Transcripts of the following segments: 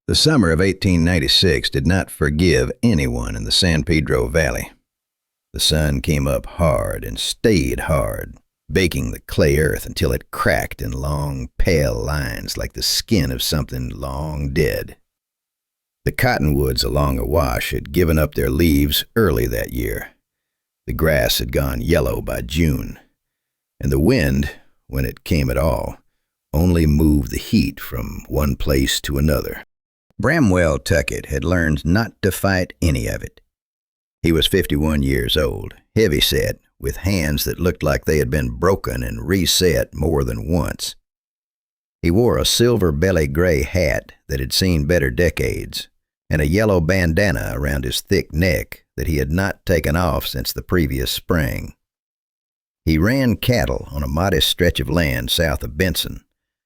The summer of 1896 did not forgive anyone in the San Pedro Valley. The sun came up hard and stayed hard, baking the clay earth until it cracked in long, pale lines like the skin of something long dead. The cottonwoods along the wash had given up their leaves early that year. The grass had gone yellow by June, and the wind, when it came at all, only moved the heat from one place to another. Bramwell Tuckett had learned not to fight any of it. He was 51 years old, heavy-set, with hands that looked like they had been broken and reset more than once. He wore a silver belly gray hat that had seen better decades, and a yellow bandana around his thick neck that he had not taken off since the previous spring. He ran cattle on a modest stretch of land south of Benson,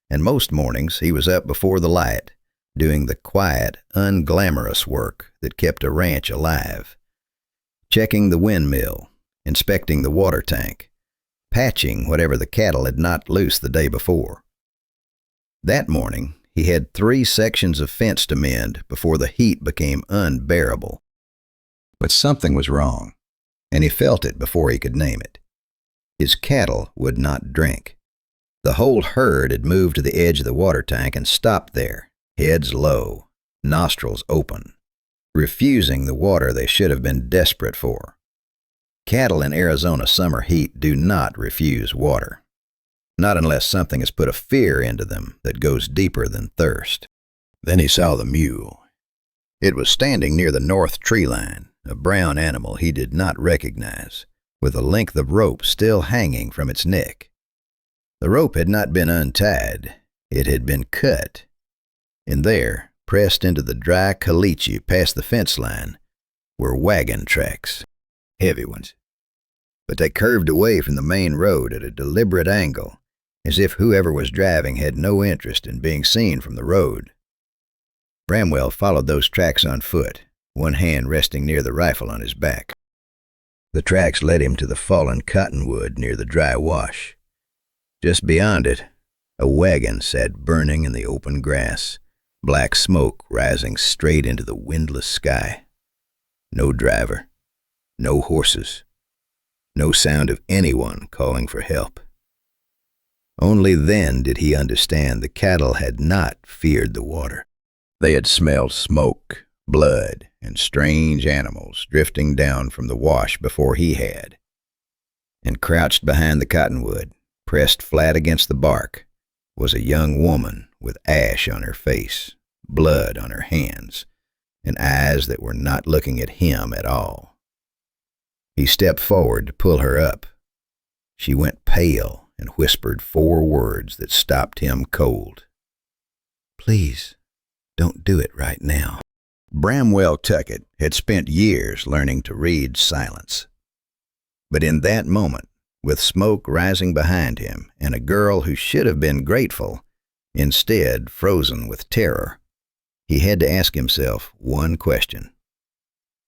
and most mornings he was up before the light, doing the quiet, unglamorous work that kept a ranch alive. Checking the windmill, inspecting the water tank, patching whatever the cattle had knocked loose the day before. That morning, he had 3 sections of fence to mend before the heat became unbearable. But something was wrong, and he felt it before he could name it. His cattle would not drink. The whole herd had moved to the edge of the water tank and stopped there, heads low, nostrils open, refusing the water they should have been desperate for. Cattle in Arizona summer heat do not refuse water, not unless something has put a fear into them that goes deeper than thirst. Then he saw the mule. It was standing near the north tree line, a brown animal he did not recognize, with a length of rope still hanging from its neck. The rope had not been untied, it had been cut. And there, pressed into the dry caliche past the fence line, were wagon tracks, heavy ones. But they curved away from the main road at a deliberate angle, as if whoever was driving had no interest in being seen from the road. Bramwell followed those tracks on foot, one hand resting near the rifle on his back. The tracks led him to the fallen cottonwood near the dry wash. Just beyond it, a wagon sat burning in the open grass, black smoke rising straight into the windless sky. No driver, no horses, no sound of anyone calling for help. Only then did he understand the cattle had not feared the water. They had smelled smoke, blood, and strange animals drifting down from the wash before he had. And crouched behind the cottonwood, pressed flat against the bark, was a young woman with ash on her face, blood on her hands, and eyes that were not looking at him at all. He stepped forward to pull her up. She went pale and whispered 4 words that stopped him cold. "Please, don't do it right now." Bramwell Tuckett had spent years learning to read silence. But in that moment, with smoke rising behind him and a girl who should have been grateful, instead frozen with terror, he had to ask himself one question.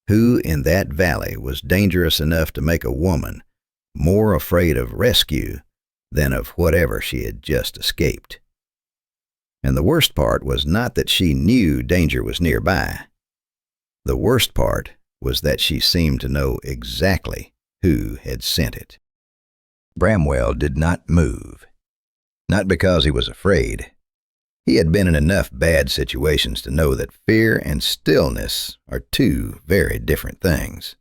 Who in that valley was dangerous enough to make a woman more afraid of rescue than of whatever she had just escaped? And the worst part was not that she knew danger was nearby. The worst part was that she seemed to know exactly who had sent it. Bramwell did not move. Not because he was afraid. He had been in enough bad situations to know that fear and stillness are 2 very different things.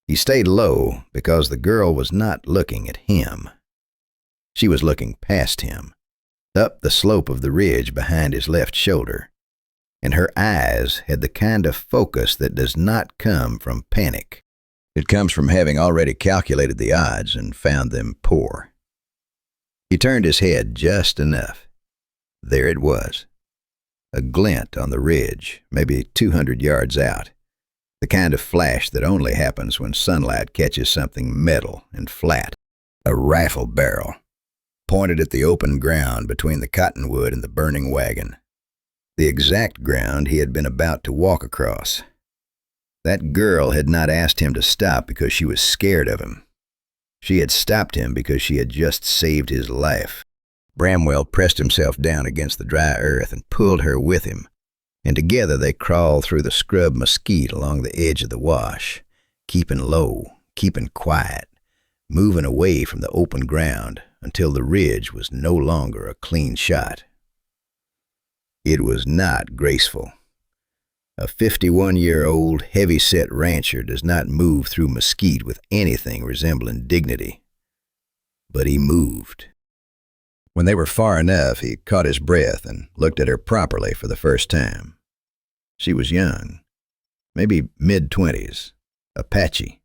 He stayed low because the girl was not looking at him. She was looking past him, up the slope of the ridge behind his left shoulder, and her eyes had the kind of focus that does not come from panic. It comes from having already calculated the odds and found them poor. He turned his head just enough. There it was, a glint on the ridge, maybe 200 yards out, the kind of flash that only happens when sunlight catches something metal and flat. A rifle barrel, pointed at the open ground between the cottonwood and the burning wagon, the exact ground he had been about to walk across. That girl had not asked him to stop because she was scared of him. She had stopped him because she had just saved his life. Bramwell pressed himself down against the dry earth and pulled her with him, and together they crawled through the scrub mesquite along the edge of the wash, keeping low, keeping quiet, moving away from the open ground until the ridge was no longer a clean shot. It was not graceful. A 51-year-old, heavy-set rancher does not move through mesquite with anything resembling dignity. But he moved. When they were far enough, he caught his breath and looked at her properly for the first time. She was young, maybe mid-20s, Apache,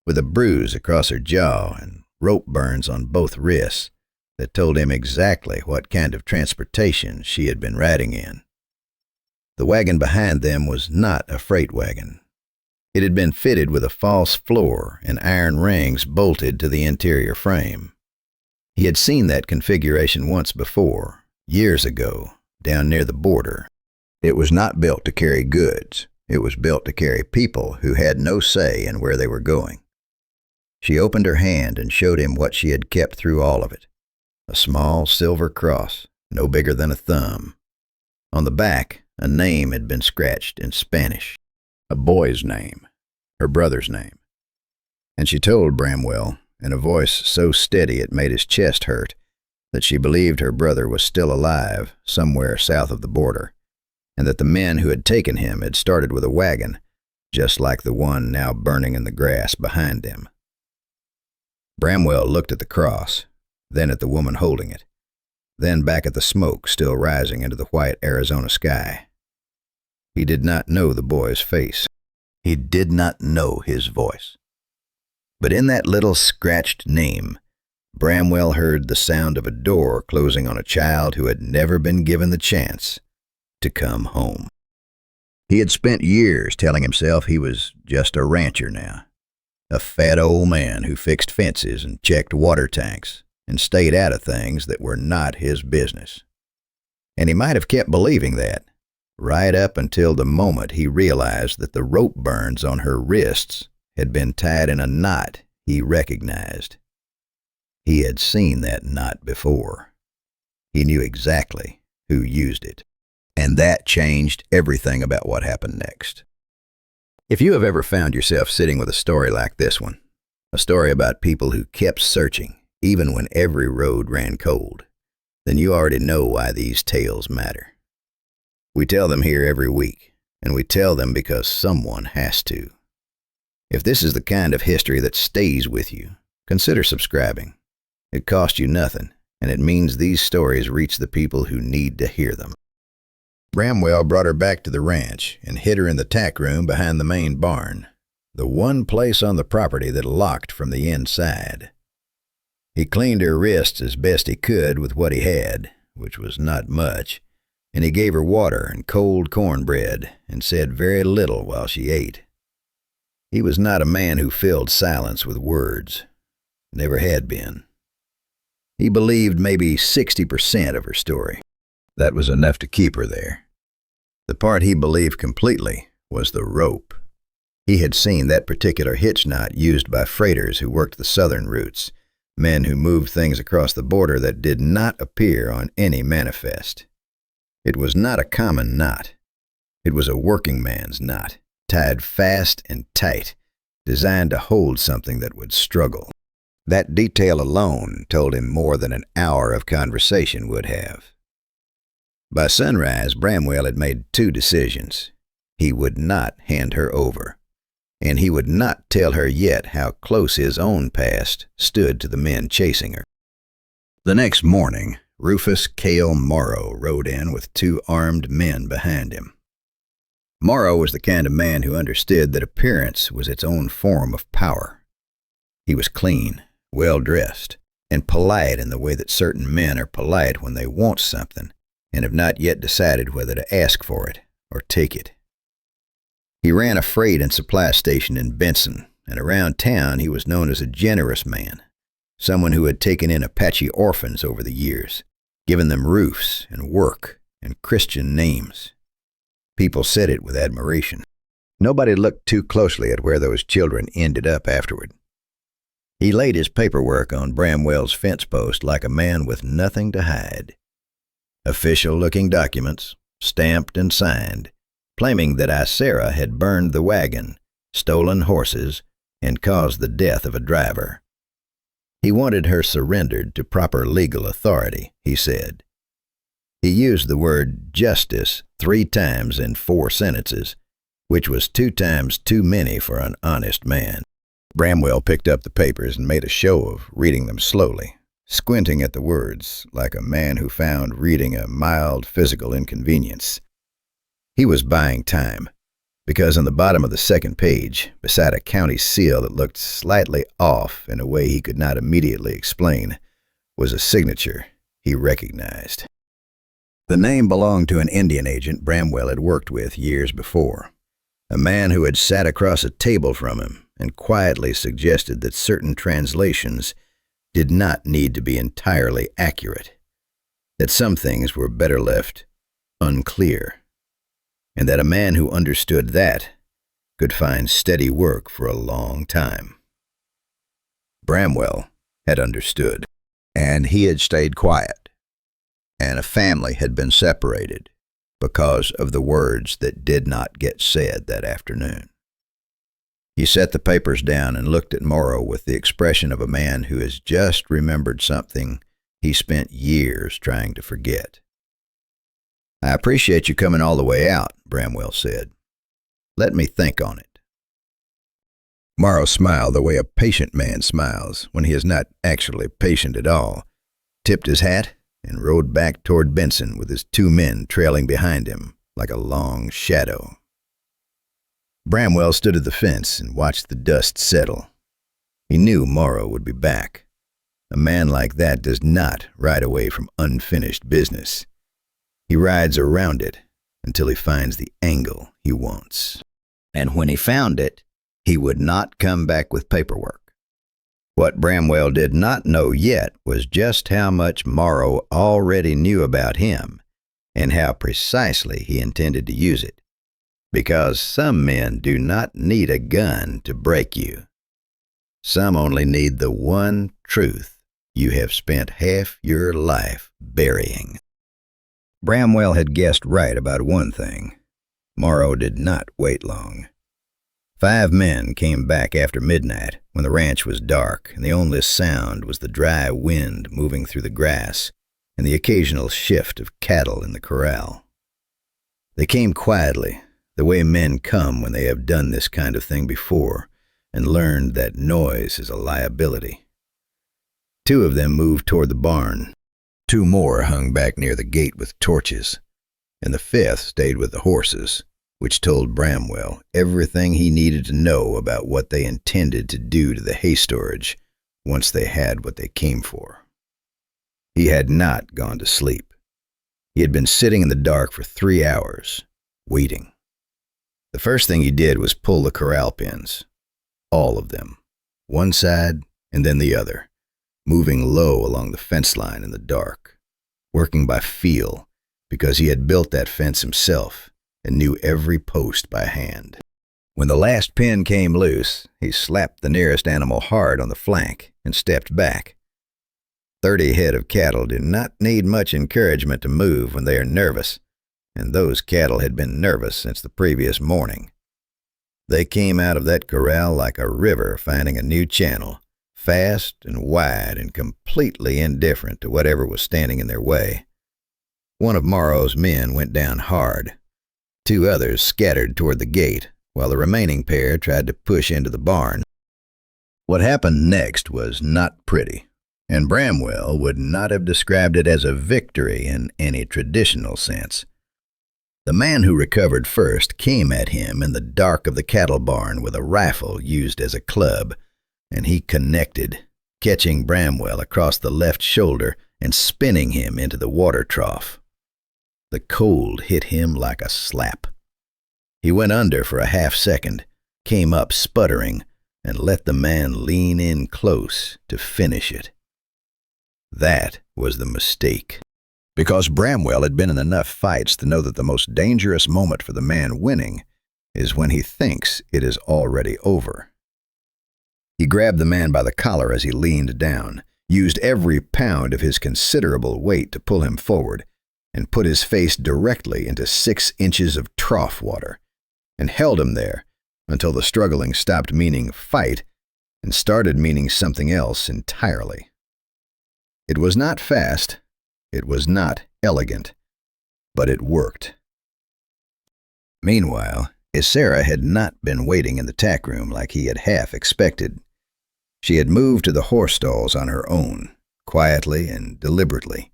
with a bruise across her jaw and rope burns on both wrists that told him exactly what kind of transportation she had been riding in. The wagon behind them was not a freight wagon. It had been fitted with a false floor and iron rings bolted to the interior frame. He had seen that configuration once before, years ago, down near the border. It was not built to carry goods. It was built to carry people who had no say in where they were going. She opened her hand and showed him what she had kept through all of it. A small silver cross, no bigger than a thumb. On the back, a name had been scratched in Spanish. A boy's name. Her brother's name. And she told Bramwell, in a voice so steady it made his chest hurt, that she believed her brother was still alive somewhere south of the border, and that the men who had taken him had started with a wagon, just like the one now burning in the grass behind them. Bramwell looked at the cross, then at the woman holding it, then back at the smoke still rising into the white Arizona sky. He did not know the boy's face. He did not know his voice. But in that little scratched name, Bramwell heard the sound of a door closing on a child who had never been given the chance to come home. He had spent years telling himself he was just a rancher now, a fat old man who fixed fences and checked water tanks and stayed out of things that were not his business. And he might have kept believing that, right up until the moment he realized that the rope burns on her wrists had been tied in a knot he recognized. He had seen that knot before. He knew exactly who used it. And that changed everything about what happened next. If you have ever found yourself sitting with a story like this one, a story about people who kept searching even when every road ran cold, then you already know why these tales matter. We tell them here every week, and we tell them because someone has to. If this is the kind of history that stays with you, consider subscribing. It costs you nothing, and it means these stories reach the people who need to hear them. Bramwell brought her back to the ranch and hid her in the tack room behind the main barn, the one place on the property that locked from the inside. He cleaned her wrists as best he could with what he had, which was not much, and he gave her water and cold cornbread and said very little while she ate. He was not a man who filled silence with words. Never had been. He believed maybe 60% of her story. That was enough to keep her there. The part he believed completely was the rope. He had seen that particular hitch knot used by freighters who worked the southern routes, men who moved things across the border that did not appear on any manifest. It was not a common knot. It was a working man's knot, tied fast and tight, designed to hold something that would struggle. That detail alone told him more than an hour of conversation would have. By sunrise, Bramwell had made two decisions. He would not hand her over, and he would not tell her yet how close his own past stood to the men chasing her. The next morning, Rufus Cale Morrow rode in with two armed men behind him. Morrow was the kind of man who understood that appearance was its own form of power. He was clean, well-dressed, and polite in the way that certain men are polite when they want something and have not yet decided whether to ask for it or take it. He ran a freight and supply station in Benson, and around town he was known as a generous man, someone who had taken in Apache orphans over the years, given them roofs and work and Christian names. People said it with admiration. Nobody looked too closely at where those children ended up afterward. He laid his paperwork on Bramwell's fence post like a man with nothing to hide. Official-looking documents, stamped and signed, claiming that Isera had burned the wagon, stolen horses, and caused the death of a driver. He wanted her surrendered to proper legal authority, he said. He used the word justice 3 times in 4 sentences, which was 2 times too many for an honest man. Bramwell picked up the papers and made a show of reading them slowly, squinting at the words like a man who found reading a mild physical inconvenience. He was buying time, because on the bottom of the second page, beside a county seal that looked slightly off in a way he could not immediately explain, was a signature he recognized. The name belonged to an Indian agent Bramwell had worked with years before, a man who had sat across a table from him and quietly suggested that certain translations did not need to be entirely accurate, that some things were better left unclear, and that a man who understood that could find steady work for a long time. Bramwell had understood, and he had stayed quiet, and a family had been separated because of the words that did not get said that afternoon. He set the papers down and looked at Morrow with the expression of a man who has just remembered something he spent years trying to forget. "I appreciate you coming all the way out," Bramwell said. "Let me think on it." Morrow smiled the way a patient man smiles when he is not actually patient at all, tipped his hat, and rode back toward Benson with his 2 men trailing behind him like a long shadow. Bramwell stood at the fence and watched the dust settle. He knew Morrow would be back. A man like that does not ride away from unfinished business. He rides around it until he finds the angle he wants. And when he found it, he would not come back with paperwork. What Bramwell did not know yet was just how much Morrow already knew about him and how precisely he intended to use it. Because some men do not need a gun to break you. Some only need the one truth you have spent half your life burying. Bramwell had guessed right about one thing. Morrow did not wait long. 5 men came back after midnight when the ranch was dark and the only sound was the dry wind moving through the grass and the occasional shift of cattle in the corral. They came quietly, the way men come when they have done this kind of thing before and learned that noise is a liability. 2 of them moved toward the barn. 2 more hung back near the gate with torches, and the 5th stayed with the horses, which told Bramwell everything he needed to know about what they intended to do to the hay storage once they had what they came for. He had not gone to sleep. He had been sitting in the dark for 3 hours, waiting. The first thing he did was pull the corral pins, all of them, one side and then the other, moving low along the fence line in the dark, working by feel because he had built that fence himself and knew every post by hand. When the last pin came loose, he slapped the nearest animal hard on the flank and stepped back. 30 head of cattle do not need much encouragement to move when they are nervous, and those cattle had been nervous since the previous morning. They came out of that corral like a river finding a new channel, fast and wide and completely indifferent to whatever was standing in their way. One of Morrow's men went down hard. 2 others scattered toward the gate, while the remaining pair tried to push into the barn. What happened next was not pretty, and Bramwell would not have described it as a victory in any traditional sense. The man who recovered first came at him in the dark of the cattle barn with a rifle used as a club, and he connected, catching Bramwell across the left shoulder and spinning him into the water trough. The cold hit him like a slap. He went under for a half-second, came up sputtering, and let the man lean in close to finish it. That was the mistake. Because Bramwell had been in enough fights to know that the most dangerous moment for the man winning is when he thinks it is already over. He grabbed the man by the collar as he leaned down, used every pound of his considerable weight to pull him forward, and put his face directly into 6 inches of trough water and held him there until the struggling stopped meaning fight and started meaning something else entirely. It was not fast, it was not elegant, but it worked. Meanwhile, Sarah had not been waiting in the tack room like he had half expected. She had moved to the horse stalls on her own, quietly and deliberately,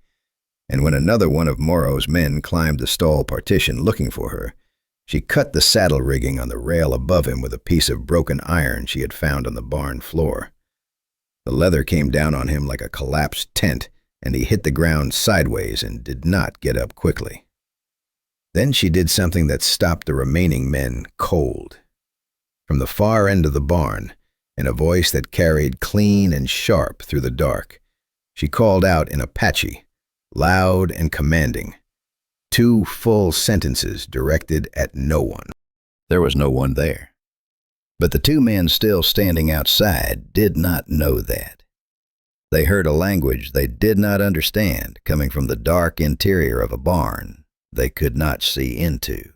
and when another one of Morrow's men climbed the stall partition looking for her, she cut the saddle rigging on the rail above him with a piece of broken iron she had found on the barn floor. The leather came down on him like a collapsed tent, and he hit the ground sideways and did not get up quickly. Then she did something that stopped the remaining men cold. From the far end of the barn, in a voice that carried clean and sharp through the dark, she called out in Apache, loud and commanding, 2 full sentences directed at no one. There was no one there. But the 2 men still standing outside did not know that. They heard a language they did not understand coming from the dark interior of a barn they could not see into,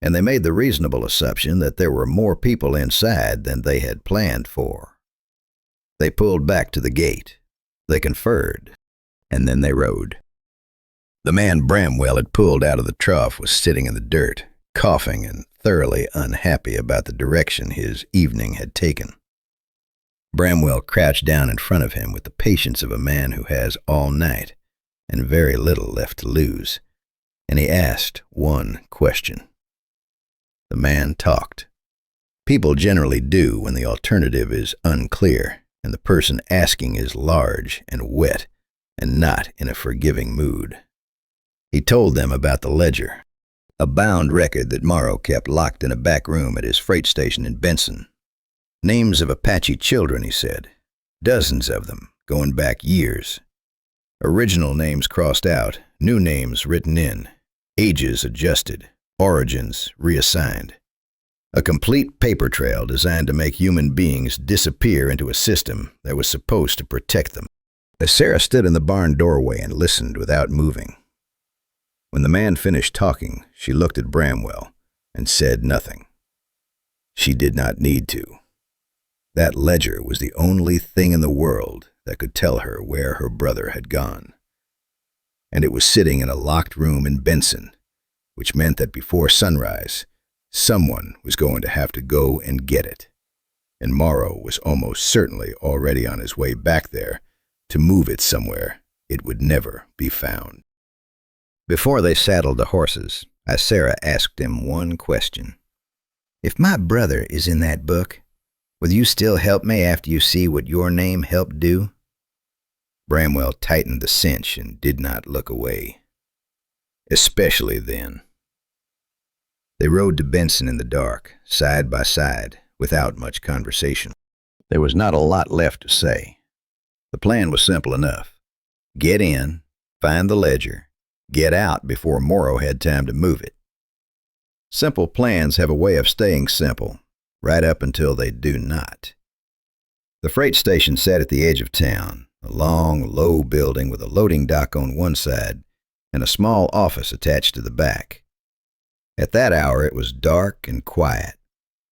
and they made the reasonable assumption that there were more people inside than they had planned for. They pulled back to the gate. They conferred, and then they rode. The man Bramwell had pulled out of the trough was sitting in the dirt, coughing and thoroughly unhappy about the direction his evening had taken. Bramwell crouched down in front of him with the patience of a man who has all night and very little left to lose, and he asked one question. The man talked. People generally do when the alternative is unclear and the person asking is large and wet and not in a forgiving mood. He told them about the ledger, a bound record that Morrow kept locked in a back room at his freight station in Benson. Names of Apache children, he said. Dozens of them, going back years. Original names crossed out, new names written in, ages adjusted, origins reassigned. A complete paper trail designed to make human beings disappear into a system that was supposed to protect them. Sarah stood in the barn doorway and listened without moving. When the man finished talking, she looked at Bramwell and said nothing. She did not need to. That ledger was the only thing in the world that could tell her where her brother had gone. And it was sitting in a locked room in Benson, which meant that before sunrise, someone was going to have to go and get it. And Morrow was almost certainly already on his way back there to move it somewhere it would never be found. Before they saddled the horses, Sarah asked him one question. "If my brother is in that book, will you still help me after you see what your name helped do?" Bramwell tightened the cinch and did not look away. Especially then. They rode to Benson in the dark, side by side, without much conversation. There was not a lot left to say. The plan was simple enough. Get in, find the ledger, get out before Morrow had time to move it. Simple plans have a way of staying simple, right up until they do not. The freight station sat at the edge of town, a long, low building with a loading dock on one side and a small office attached to the back. At that hour it was dark and quiet,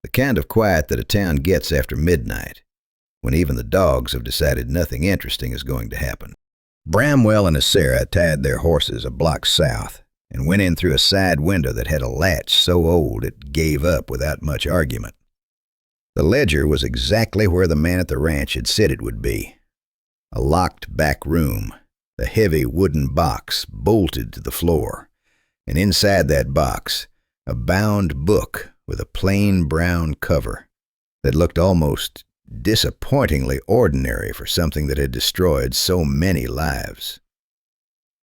the kind of quiet that a town gets after midnight, when even the dogs have decided nothing interesting is going to happen. Bramwell and Sarah tied their horses a block south and went in through a side window that had a latch so old it gave up without much argument. The ledger was exactly where the man at the ranch had said it would be. A locked back room, a heavy wooden box bolted to the floor, and inside that box, a bound book with a plain brown cover that looked almost disappointingly ordinary for something that had destroyed so many lives.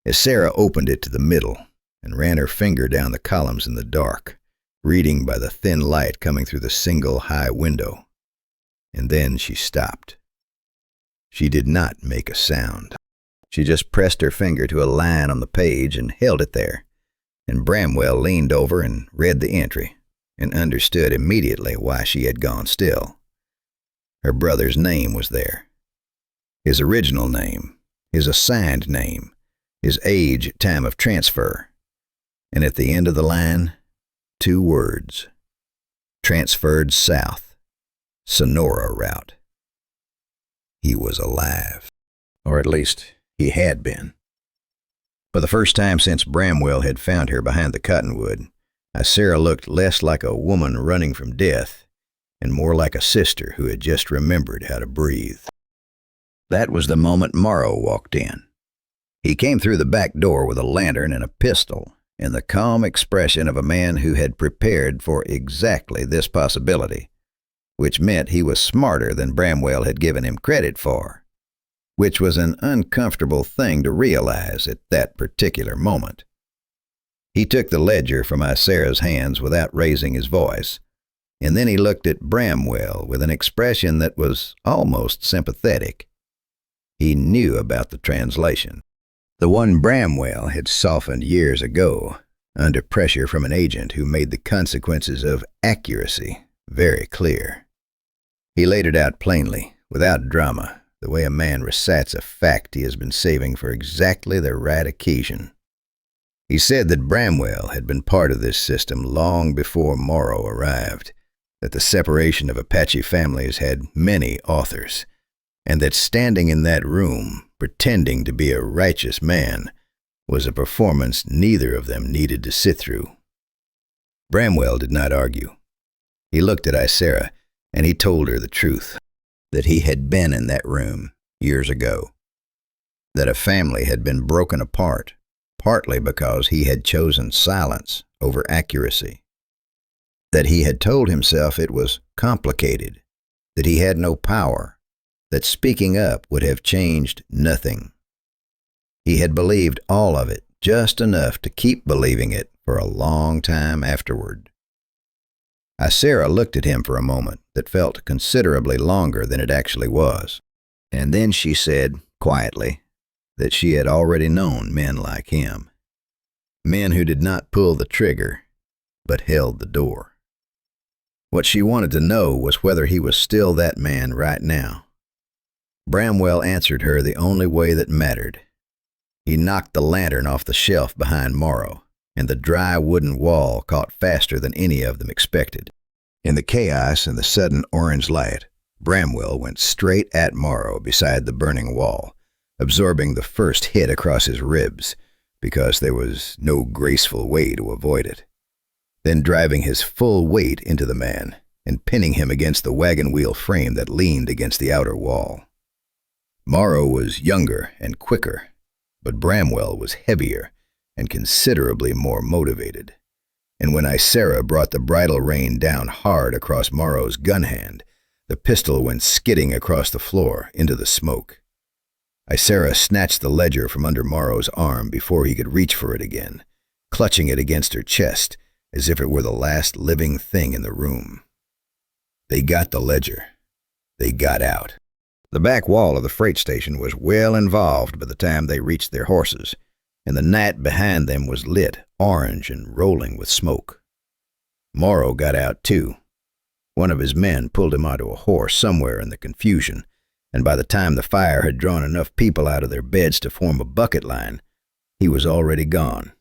As Sarah opened it to the middle and ran her finger down the columns in the dark, reading by the thin light coming through the single high window, and then she stopped. She did not make a sound. She just pressed her finger to a line on the page and held it there, and Bramwell leaned over and read the entry and understood immediately why she had gone still. Her brother's name was there. His original name, his assigned name, his age at time of transfer, and at the end of the line, 2 words: transferred south, Sonora route. He was alive, or at least he had been. For the first time since Bramwell had found her behind the cottonwood, Sarah looked less like a woman running from death and more like a sister who had just remembered how to breathe. That was the moment Morrow walked in. He came through the back door with a lantern and a pistol, and the calm expression of a man who had prepared for exactly this possibility, which meant he was smarter than Bramwell had given him credit for, which was an uncomfortable thing to realize at that particular moment. He took the ledger from Sarah's hands without raising his voice, and then he looked at Bramwell with an expression that was almost sympathetic. He knew about the translation, the one Bramwell had softened years ago, under pressure from an agent who made the consequences of accuracy very clear. He laid it out plainly, without drama, the way a man recites a fact he has been saving for exactly the right occasion. He said that Bramwell had been part of this system long before Morrow arrived, that the separation of Apache families had many authors, and that standing in that room, pretending to be a righteous man, was a performance neither of them needed to sit through. Bramwell did not argue. He looked at Sarah, and he told her the truth, that he had been in that room years ago, that a family had been broken apart, partly because he had chosen silence over accuracy, that he had told himself it was complicated, that he had no power, that speaking up would have changed nothing. He had believed all of it, just enough to keep believing it for a long time afterward. Sarah looked at him for a moment that felt considerably longer than it actually was, and then she said, quietly, that she had already known men like him. Men who did not pull the trigger, but held the door. What she wanted to know was whether he was still that man right now. Bramwell answered her the only way that mattered. He knocked the lantern off the shelf behind Morrow, and the dry wooden wall caught faster than any of them expected. In the chaos and the sudden orange light, Bramwell went straight at Morrow beside the burning wall, absorbing the first hit across his ribs, because there was no graceful way to avoid it, then driving his full weight into the man and pinning him against the wagon wheel frame that leaned against the outer wall. Morrow was younger and quicker, but Bramwell was heavier and considerably more motivated, and when Sarah brought the bridle rein down hard across Morrow's gun hand, the pistol went skidding across the floor into the smoke. Sarah snatched the ledger from under Morrow's arm before he could reach for it again, clutching it against her chest as if it were the last living thing in the room. They got the ledger. They got out. The back wall of the freight station was well involved by the time they reached their horses, and the night behind them was lit, orange and rolling with smoke. Morrow got out too. One of his men pulled him onto a horse somewhere in the confusion, and by the time the fire had drawn enough people out of their beds to form a bucket line, he was already gone,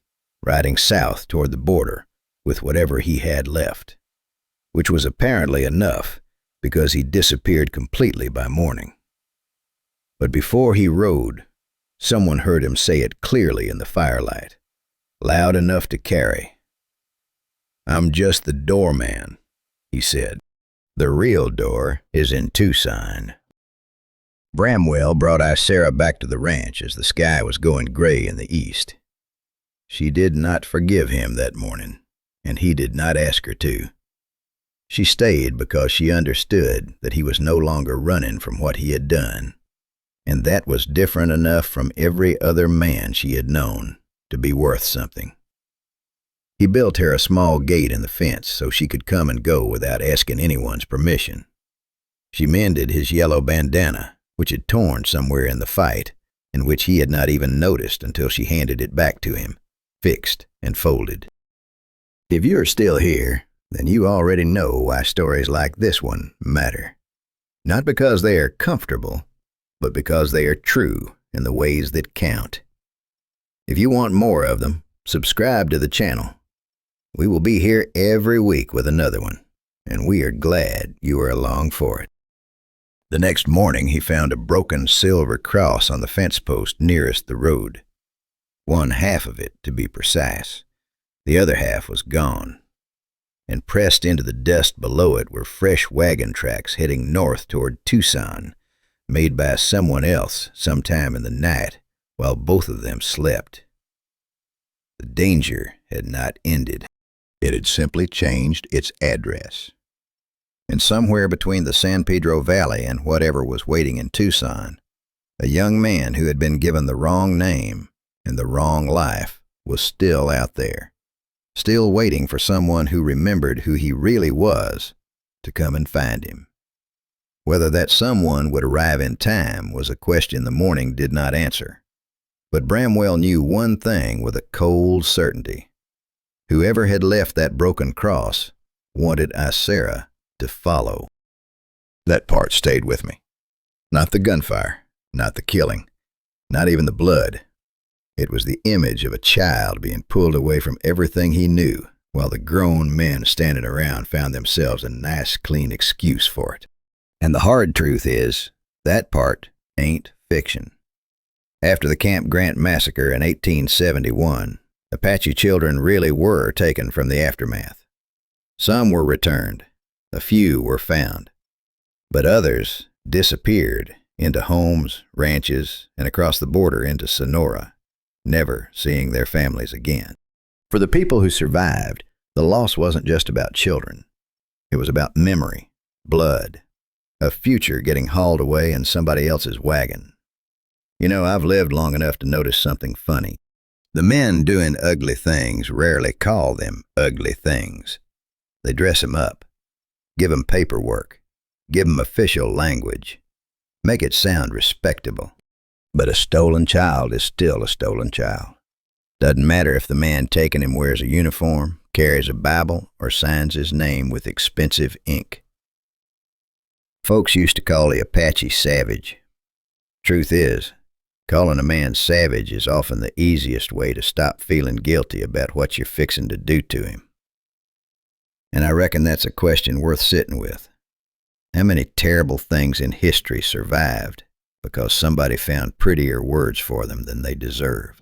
riding south toward the border with whatever he had left, which was apparently enough because he disappeared completely by morning. But before he rode, someone heard him say it clearly in the firelight, loud enough to carry. "I'm just the doorman," he said. "The real door is in Tucson." Bramwell brought Sarah back to the ranch as the sky was going gray in the east. She did not forgive him that morning, and he did not ask her to. She stayed because she understood that he was no longer running from what he had done, and that was different enough from every other man she had known to be worth something. He built her a small gate in the fence so she could come and go without asking anyone's permission. She mended his yellow bandana, which had torn somewhere in the fight, and which he had not even noticed until she handed it back to him, fixed and folded. If you're still here, then you already know why stories like this one matter. Not because they are comfortable, but because they are true in the ways that count. If you want more of them, subscribe to the channel. We will be here every week with another one, and we are glad you are along for it. The next morning he found a broken silver cross on the fence post nearest the road. One half of it, to be precise. The other half was gone. And pressed into the dust below it were fresh wagon tracks heading north toward Tucson, made by someone else sometime in the night while both of them slept. The danger had not ended. It had simply changed its address. And somewhere between the San Pedro Valley and whatever was waiting in Tucson, a young man who had been given the wrong name and the wrong life was still out there, still waiting for someone who remembered who he really was to come and find him. Whether that someone would arrive in time was a question the morning did not answer. But Bramwell knew one thing with a cold certainty. Whoever had left that broken cross wanted Isera to follow. That part stayed with me. Not the gunfire, not the killing, not even the blood. It was the image of a child being pulled away from everything he knew, while the grown men standing around found themselves a nice, clean excuse for it. And the hard truth is, that part ain't fiction. After the Camp Grant massacre in 1871, Apache children really were taken from the aftermath. Some were returned, a few were found, but others disappeared into homes, ranches, and across the border into Sonora, never seeing their families again. For the people who survived, the loss wasn't just about children. It was about memory, blood, a future getting hauled away in somebody else's wagon. You know, I've lived long enough to notice something funny. The men doing ugly things rarely call them ugly things. They dress them up, give them paperwork, give them official language, make it sound respectable. But a stolen child is still a stolen child. Doesn't matter if the man taking him wears a uniform, carries a Bible, or signs his name with expensive ink. Folks used to call the Apache savage. Truth is, calling a man savage is often the easiest way to stop feeling guilty about what you're fixing to do to him. And I reckon that's a question worth sitting with. How many terrible things in history survived because somebody found prettier words for them than they deserved?